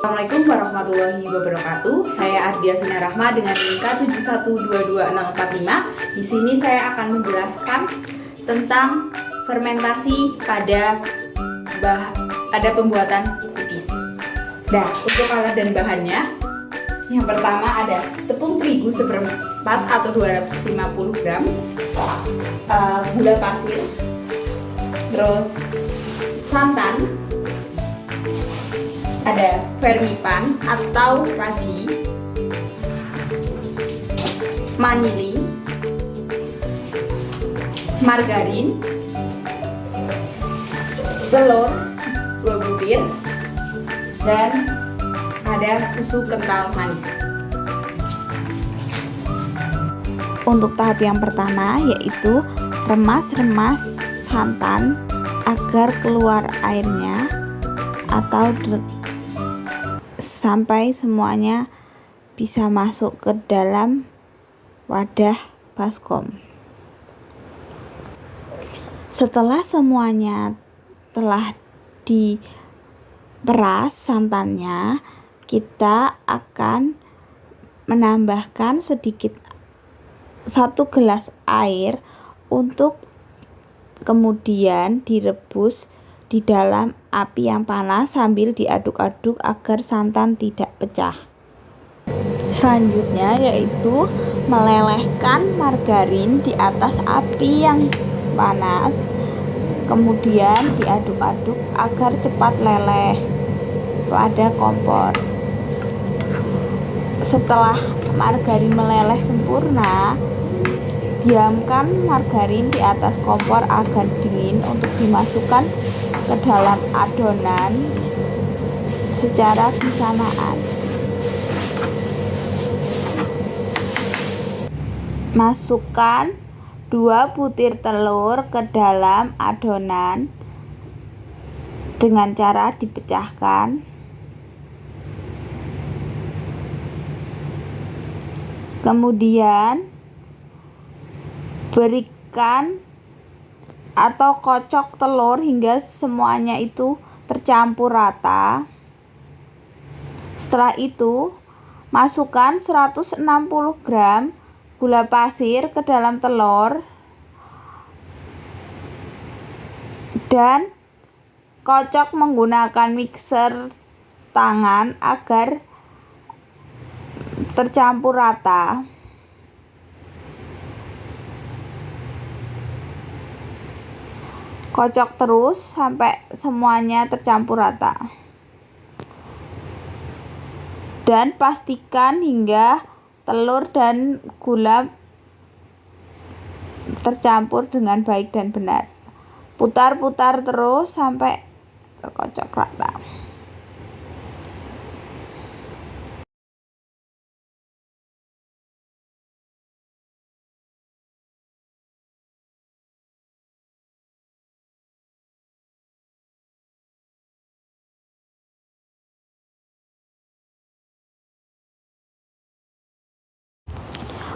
Assalamualaikum warahmatullahi wabarakatuh. Saya Ardia Vina Rahma dengan NIM K7122645. Di sini saya akan menjelaskan tentang fermentasi pada pembuatan cookies. Nah, untuk alat dan bahannya, yang pertama ada tepung terigu seperempat atau 250 gram, gula pasir, terus santan, ada vermipan atau ragi, vanili, margarin, telur 2 butir, dan ada susu kental manis. Untuk tahap yang pertama yaitu remas-remas santan agar keluar airnya atau sampai semuanya bisa masuk ke dalam wadah baskom. Setelah semuanya telah diperas santannya, kita akan menambahkan sedikit 1 gelas air untuk kemudian direbus di dalam api yang panas sambil diaduk-aduk agar santan tidak pecah. Selanjutnya yaitu melelehkan margarin di atas api yang panas, kemudian diaduk-aduk agar cepat leleh pada kompor. Setelah margarin meleleh sempurna, diamkan margarin di atas kompor agar dingin untuk dimasukkan ke dalam adonan secara bersamaan. Masukkan 2 butir telur ke dalam adonan dengan cara dipecahkan. Kemudian berikan atau kocok telur hingga semuanya itu tercampur rata. Setelah itu, masukkan 160 gram gula pasir ke dalam telur dan kocok menggunakan mixer tangan agar tercampur rata. Kocok terus sampai semuanya tercampur rata. Dan pastikan hingga telur dan gula tercampur dengan baik dan benar. Putar-putar terus sampai terkocok rata.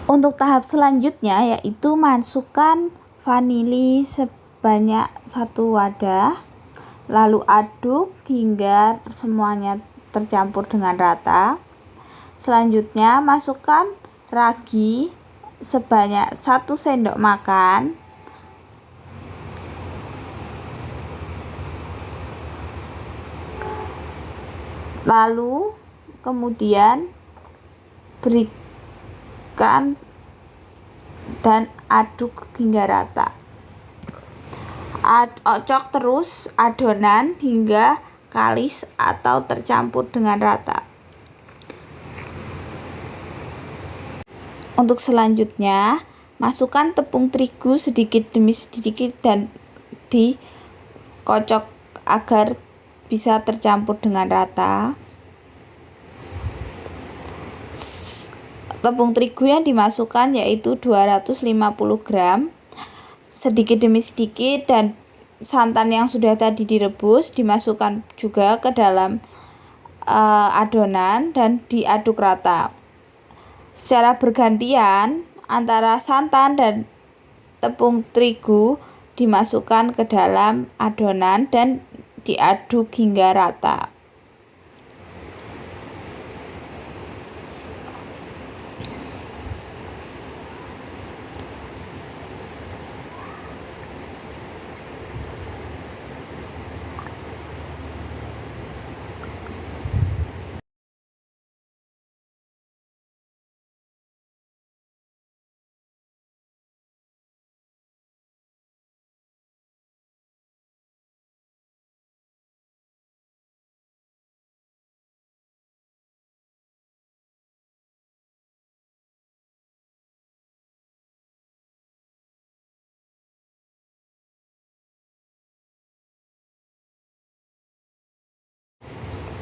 Untuk tahap selanjutnya yaitu masukkan vanili sebanyak 1 wadah, lalu aduk hingga semuanya tercampur dengan rata. Selanjutnya masukkan ragi sebanyak 1 sendok makan, lalu kemudian berikan dan aduk hingga rata. Kocok terus adonan hingga kalis atau tercampur dengan rata. Untuk selanjutnya, masukkan tepung terigu sedikit demi sedikit dan dikocok agar bisa tercampur dengan rata. Tepung terigu yang dimasukkan yaitu 250 gram sedikit demi sedikit, dan santan yang sudah tadi direbus dimasukkan juga ke dalam adonan dan diaduk rata secara bergantian antara santan dan tepung terigu dimasukkan ke dalam adonan dan diaduk hingga rata.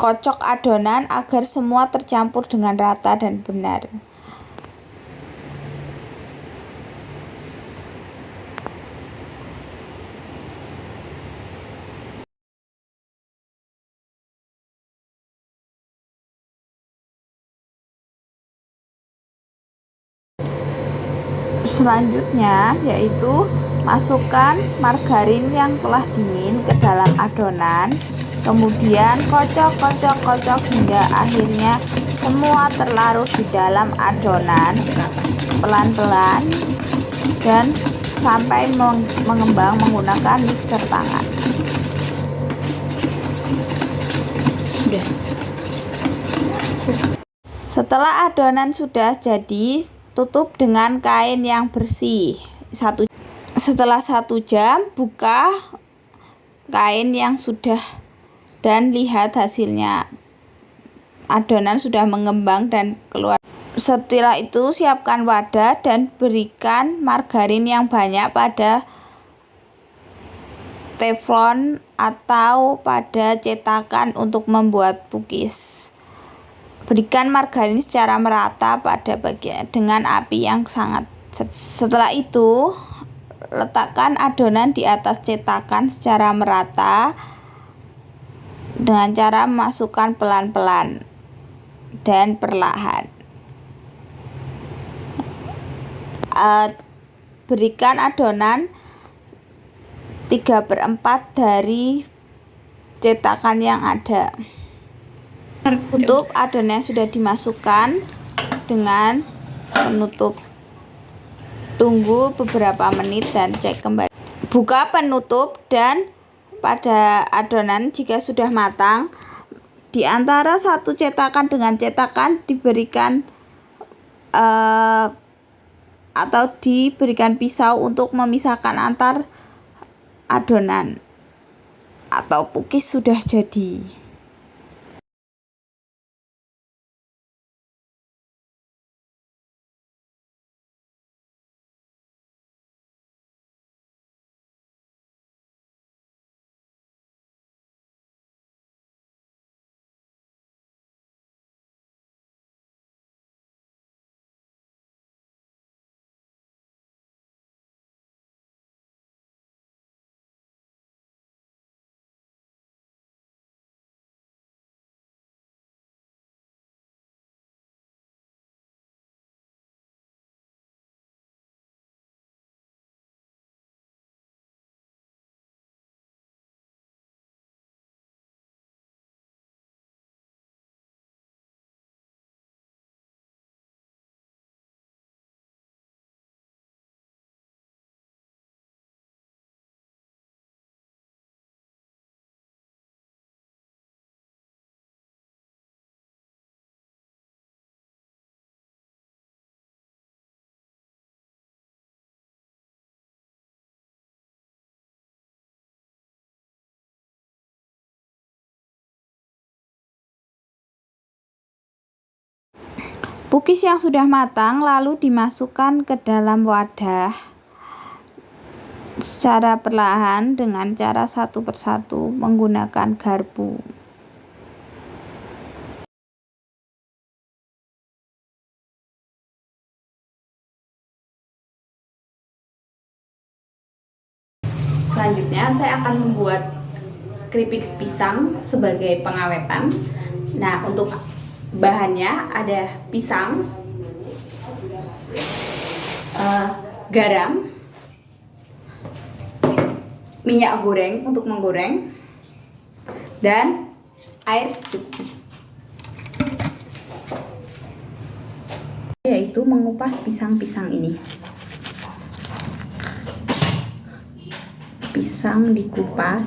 Kocok adonan agar semua tercampur dengan rata dan benar. Selanjutnya yaitu masukkan margarin yang telah dingin ke dalam adonan, kemudian kocok hingga akhirnya semua terlarut di dalam adonan pelan-pelan dan sampai mengembang menggunakan mixer tangan. Setelah adonan sudah jadi, tutup dengan kain yang bersih. Setelah 1 jam, buka kain yang sudah dan lihat hasilnya. Adonan sudah mengembang dan keluar. Setelah itu, siapkan wadah dan berikan margarin yang banyak pada teflon atau pada cetakan untuk membuat cookies. Berikan margarin secara merata pada bagian dengan api yang sangat. Setelah itu, letakkan adonan di atas cetakan secara merata dengan cara memasukkan pelan-pelan dan perlahan. Berikan adonan 3/4 dari cetakan yang ada. Tutup adonan sudah dimasukkan dengan penutup. Tunggu beberapa menit dan cek kembali. Buka penutup dan pada adonan jika sudah matang, di antara satu cetakan dengan cetakan diberikan atau diberikan pisau untuk memisahkan antar adonan atau cookies sudah jadi. Cookies yang sudah matang lalu dimasukkan ke dalam wadah secara perlahan dengan cara satu persatu menggunakan garpu. Selanjutnya saya akan membuat keripik pisang sebagai pengawetan. Nah, untuk bahannya ada pisang, garam, minyak goreng untuk menggoreng, dan air secukupnya. Yaitu mengupas pisang-pisang ini. Pisang dikupas,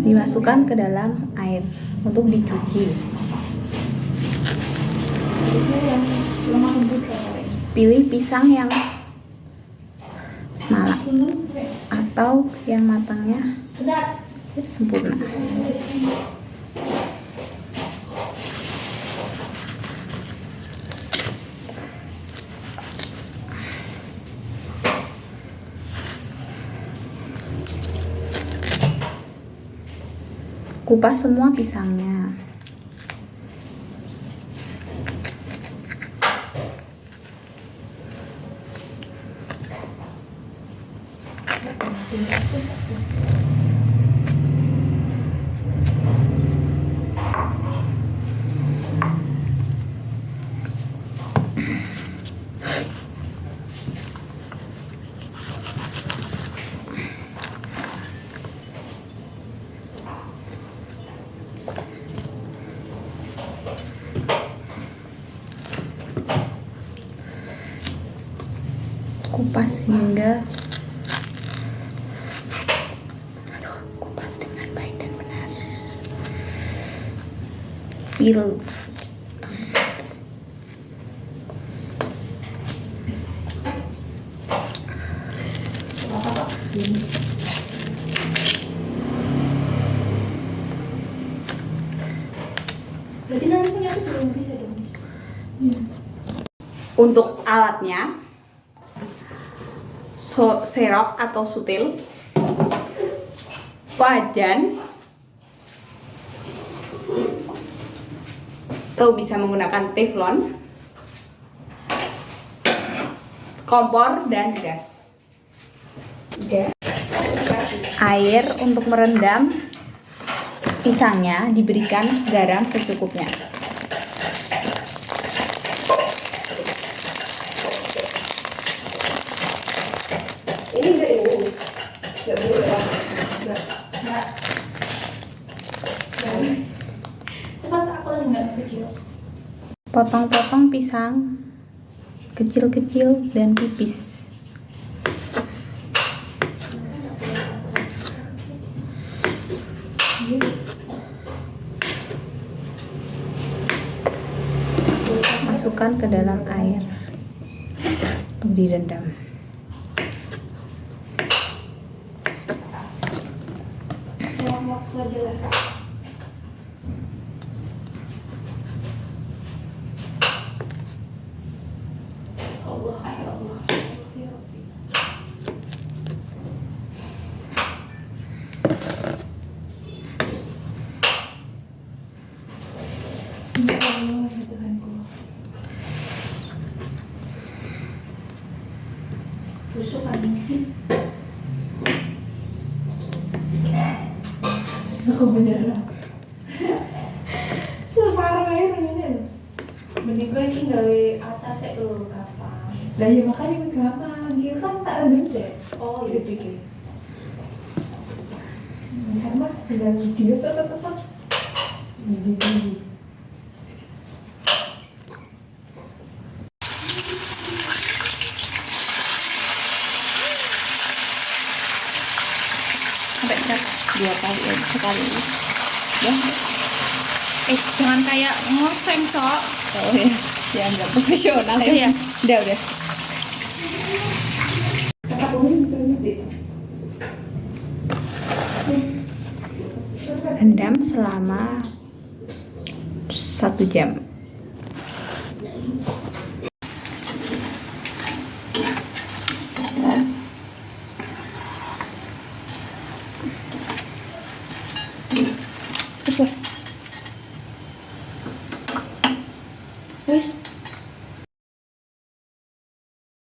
dimasukkan ke dalam air untuk dicuci. Pilih pisang yang semalam atau yang matangnya sempurna. Kupas semua pisangnya. Kupas hingga kupas dengan baik dan benar. Pil. Berarti nanti punya aku juga bisa dong, Miss. Untuk alatnya, serok atau sutil, wajan, atau bisa menggunakan teflon, kompor, dan gas. Air untuk merendam pisangnya, diberikan garam secukupnya. Ini enggak ini. Enggak boleh. Enggak. Cepat, aku lagi enggak video. Potong-potong pisang kecil-kecil dan tipis. Masukkan ke dalam air untuk direndam. Saya mau aja lah. Allah, ya Allah. Ya Rabbi. Ya Allah, ya Tuhanku. Busuk kan mungkin. Aku beneran. Separah aja ini. Mending gue ini gawe acar sek dulu gampang. Lah ya makanya gue gampang. Dia kan tak ada cek. Oh iya pikir. Sama dengan dia sesat. Biji. Sampai dua kali sekali ya. Jangan kayak ngoseng sok. Oh ya nggak profesional ya. Udah rendam selama 1 jam. Terus